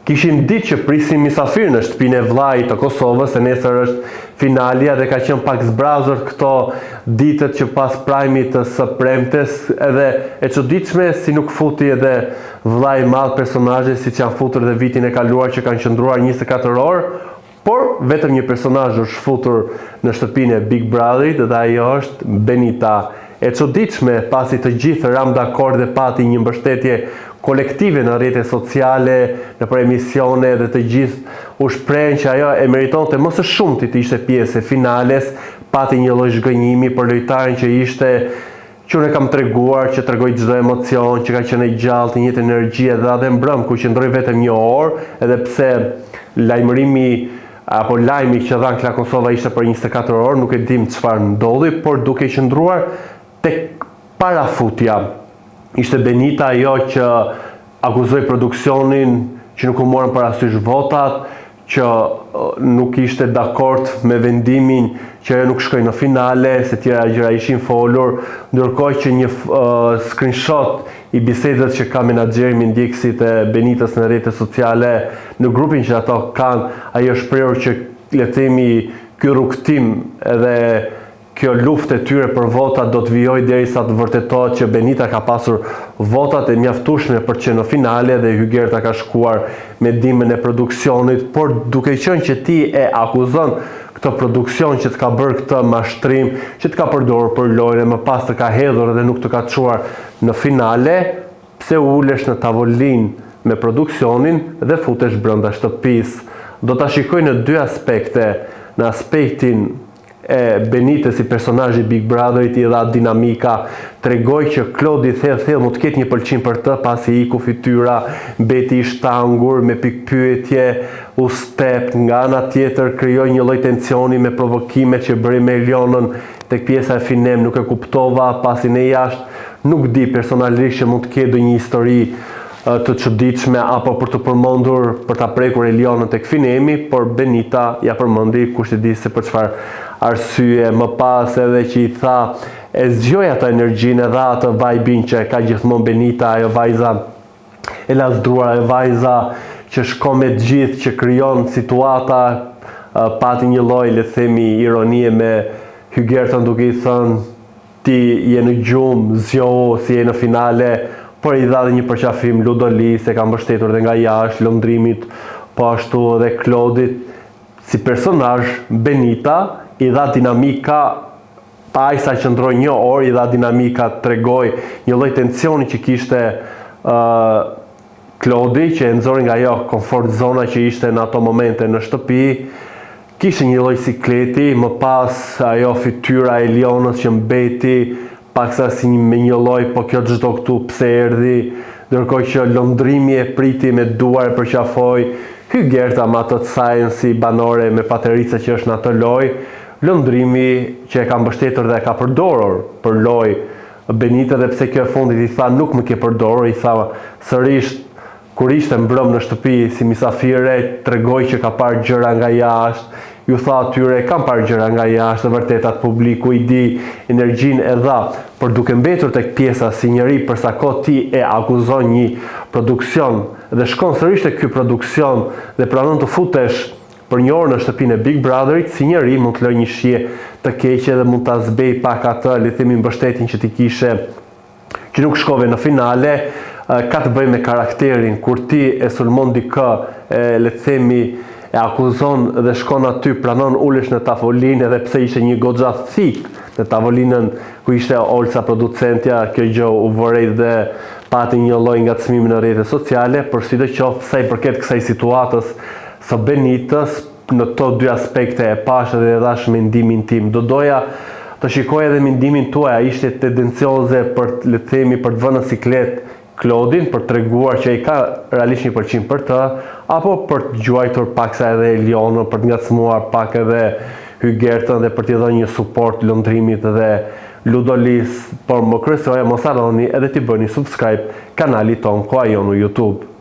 Kishim ditë që prisim misafir në shtëpinë e vllait të Kosovës, se nesër është finalja dhe ka qenë pak zbrazur këto ditët që pas prajmit të së premtes, edhe e çuditshme si nuk futi edhe vllai i madh personazhe siç janë futur dhe vitin e kaluar që kanë qëndruar 24 orë, por vetëm një personazh është futur në shtëpinë e Big Brotherit dhe ajo është Benita. E çuditshme pasi të gjithë ram dakord dhe pati një mbështetje kolektive në rrjetet sociale, në për emisione dhe të gjithë u shprehen që ajo e meritonte më së shumti të ishte pjesë e finales, pati një lloj zhgënjimi për lojtarin që ishte, që unë kam treguar, që tregoi çdo emocion, që ka qenë i gjallë, të njëjtë energji edhe mbrëm ku qëndroi vetëm një orë, edhe pse lajmërimi apo lajmi që dhan Kla Kosova ishte për 24 orë, nuk e dim çfarë ndodhi, por duke qëndruar tek parafutja. Ishte Benita ajo që akuzoi produksionin që nuk u morën parasysh votat, që nuk ishte dakord me vendimin që ajo nuk shkoi në finale, se tjera gjëra ishin folur, ndërkohë që një screenshot i bisedës që ka menaxheri me ndjekësit e Benitës në rrjetet sociale, në grupin që ato kanë, ajo shprehur që le të themi ky rrugtim edhe kjo luftë e tyre për votat do të vijojë derisa të vërtetohet që Benita ka pasur votat e mjaftueshme për të qenë në finale dhe Hygerta ka shkuar me ndihmën e produksionit, por duke qenë që ti e akuzon këtë produksion që të ka bërë këtë mashtrim, që të ka përdorur për lojën e më pas të ka hedhur dhe nuk të ka çuar në finale, pse ulesh në tavolinë me produksionin dhe futesh brenda shtëpisë? Do ta shikoj në dy aspekte, në aspektin e Benitës si personazhi Big Brotherit i dha dinamika, tregoi që Klodi thellë mund të ketë një pëlqim për të pasi iku fytyra, mbeti i shtangur me pikpyetje, u step, nga ana tjetër krijoi një lloj tensioni me provokime që bëri me Elionën tek pjesa e finem, nuk e kuptova pasi ne jashtë nuk di personalisht që mund të ketë një histori të çuditshme apo për të përmendur për ta prekur Elionën tek finemi, por Benita ja përmendi kush e di se për çfarë arsye, më pas edhe që i tha e zgjoj atë energjinë edhe atë vibe-in që ka gjithmonë Benita, ajo vajza e lasdruar, ajo vajza që shkon me të gjithë, që krijon situata, pati një lloj le të themi ironie me Hygertën duke i thënë ti je në gjumë, zgjohu si je në finale, por i dha dhe një përqafim Ludoli se ka mbështetur dhe nga jashtë, Lëndrimit, po ashtu edhe Klodit. Si personazh, Benita i dha dinamika, pa aq sa qëndroi një orë, i dha dinamika, tregoi një lloj tensioni që kishte Klodi, që e nxori nga ajo komfort zona që ishte në ato momente në shtëpi, kishte një lloj sikleti, më pas ajo fytyra e Elionës që mbeti paksa si me një lloj, po kjo çdo këtu pse erdhi, ndërkohë që Lëndrimi e priti me duar e përqafoi, Hygerta me atë sajën si banore me paterica që është në atë lojë, Lëndrimi që e ka mbështetur dhe e ka përdorur për lojë Benita, dhe pse kjo e fundit i tha nuk më ke përdorur, i tha sërish kur ishte mbrëm në shtëpi si misafire, tregoi që ka parë gjëra nga jashtë, ju tha atyre kam parë gjëra nga jashtë, vërtetat publiku i di, energjinë e dha, por duke mbetur tek pjesa si njëri përsa kohë ti e akuzon një produksion dhe shkon sërish tek ky produksion dhe pranon të futesh për një orë në shtëpinë e Big Brotherit, si njëri mund të lë një shije të keqe dhe mund ta zbej pak atë, le të themi mbështetjen që ti kishe, që nuk shkove në finale, ka të bëjë me karakterin, kur ti e sulmon dikë, le të themi e akuzon dhe shkon aty, pranon ulesh në tavolinë, edhe pse ishte një goxha thik në tavolinën ku ishte Olca producentja, kjo gjë u vorrej dhe pati një lloj ngacmimi në rrjetet sociale, por sidoqoftë sa i përket kësaj situatës së Benitës, në këto dy aspekte e pash dhe e dhash mendimin tim. Do doja të shikoj edhe mendimin tuaj, a ishte tendencioze për le të themi për të vënë në siklet Klodin, për të treguar që ai ka realisht një pëlqim për të, apo për të gjuajtur paksa edhe Elionën, për të ngacmuar pak edhe Hygertën dhe për t'i dhënë një suport Lëndrimit dhe Ludolis, por më kryesoja mos harroni edhe t'i bëni subscribe kanalit ton Koha Jon në YouTube.